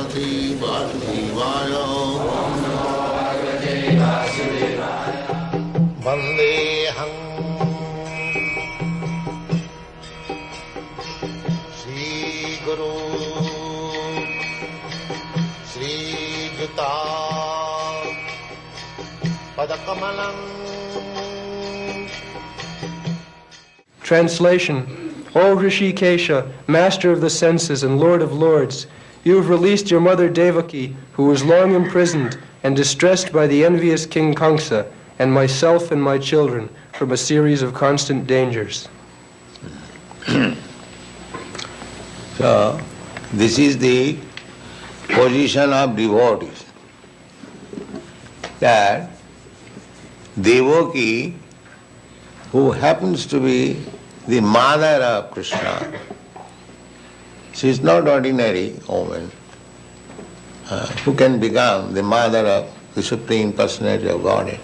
Parvati Vasudevaya. Vandeham Shri Guru Shri Juta Padakamalam. Translation. O Rishikesha, master of the senses and lord of lords, you have released your mother Devaki, who was long imprisoned and distressed by the envious King Kamsa, and myself and my children, from a series of constant dangers. So, this is the position of devotees, that Devaki, who happens to be the mother of Krishna, she is not ordinary woman who can become the mother of the Supreme Personality of Godhead.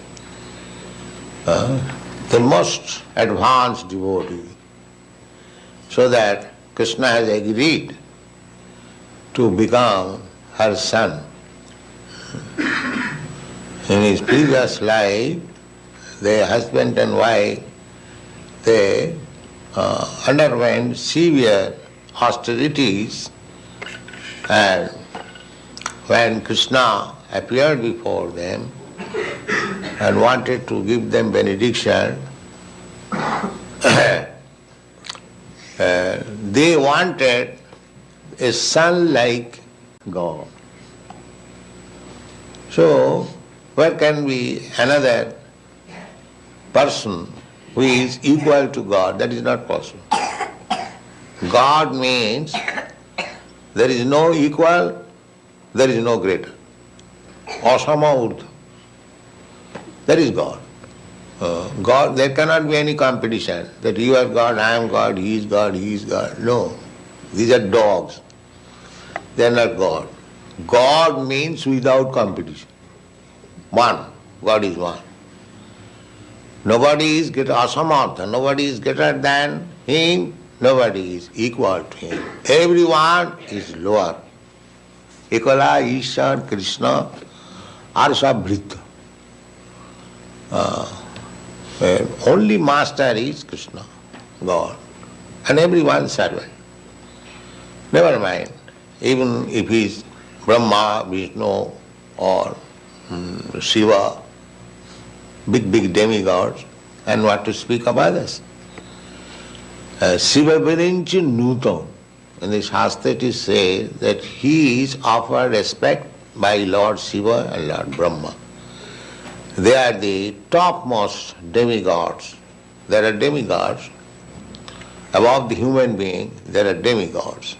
The most advanced devotee, so that Krishna has agreed to become her son. In his previous life, the husband and wife, they underwent severe austerities, and when Krishna appeared before them and wanted to give them benediction, they wanted a son like God. So, where can be another person who is equal to God? That is not possible. God means there is no equal, there is no greater. Asama urdha. That is God. God, there cannot be any competition that you are God, I am God, he is God, he is God. No. These are dogs. They are not God. God means without competition. One. God is one. Nobody is greater, asamartha, nobody is greater than him, nobody is equal to him. Everyone is lower. Ekala, Ishar, Krishna are sabhrita. Only master is Krishna, God, and everyone servant. Never mind, even if he is Brahma, Vishnu or Shiva, big demigods, and what to speak of others. Shiva Virinchi Nutam. In the Shastra it is said that he is offered respect by Lord Shiva and Lord Brahma. They are the topmost demigods. There are demigods. Above the human being, there are demigods.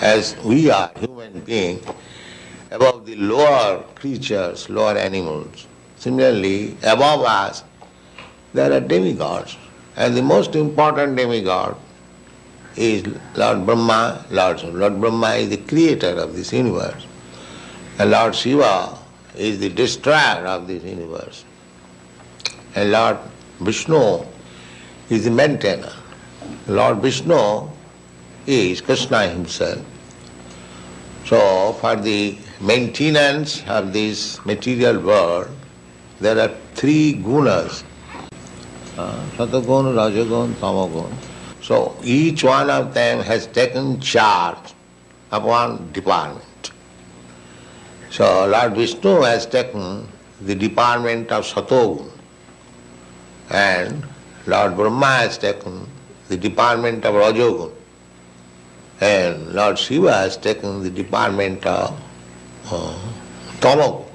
As we are human beings, above the lower creatures, lower animals. Similarly, above us, there are demigods. And the most important demigod is Lord Brahma, Lord Shiva. Lord Brahma is the creator of this universe. And Lord Shiva is the destroyer of this universe. And Lord Vishnu is the maintainer. Lord Vishnu is Krishna himself. So for the maintenance of this material world, there are three gunas. Satagun, Rajagun, Tamagun. So each one of them has taken charge of one department. So Lord Vishnu has taken the department of Satogun, and Lord Brahma has taken the department of Rajogun, and Lord Shiva has taken the department of Tamagun.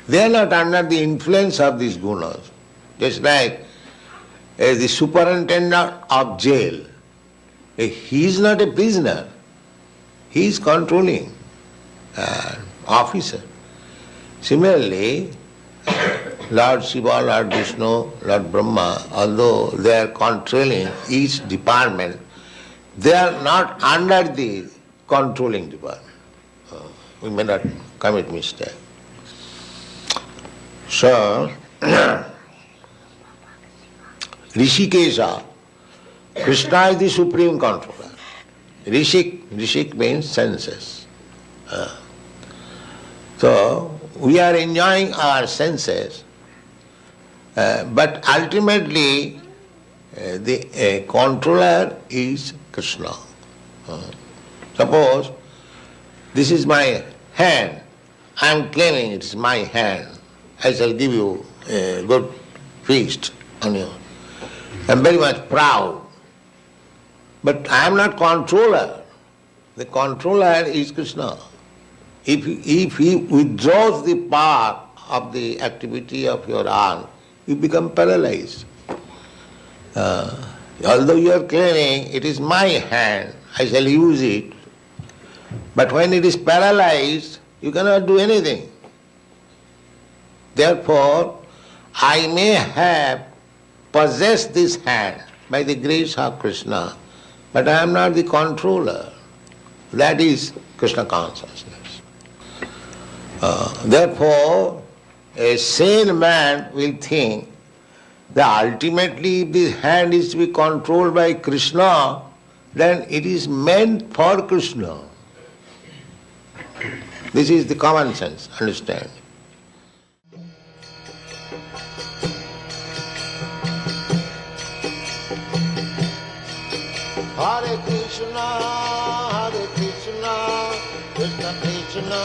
They are not under the influence of these gunas. Just like the superintendent of jail, he is not a prisoner, he is controlling officer. Similarly, Lord Shiva, Lord Vishnu, Lord Brahma, although they are controlling each department, they are not under the controlling department. We may not commit mistake. So, Rishikesha, Krishna is the supreme controller. Rishik means senses. So, we are enjoying our senses, but ultimately the controller is Krishna. Suppose this is my hand, I am claiming it is my hand, I shall give you a good feast on you. I am very much proud, but I am not controller. The controller is Krishna. If he withdraws the power of the activity of your arm, you become paralyzed. Although you are claiming it is my hand, I shall use it, but when it is paralyzed, you cannot do anything. Therefore, I may have possessed this hand by the grace of Krishna, but I am not the controller. That is Krishna consciousness. Therefore, a sane man will think that ultimately if this hand is to be controlled by Krishna, then it is meant for Krishna. This is the common sense, understand? Hare Krishna, Krishna Krishna,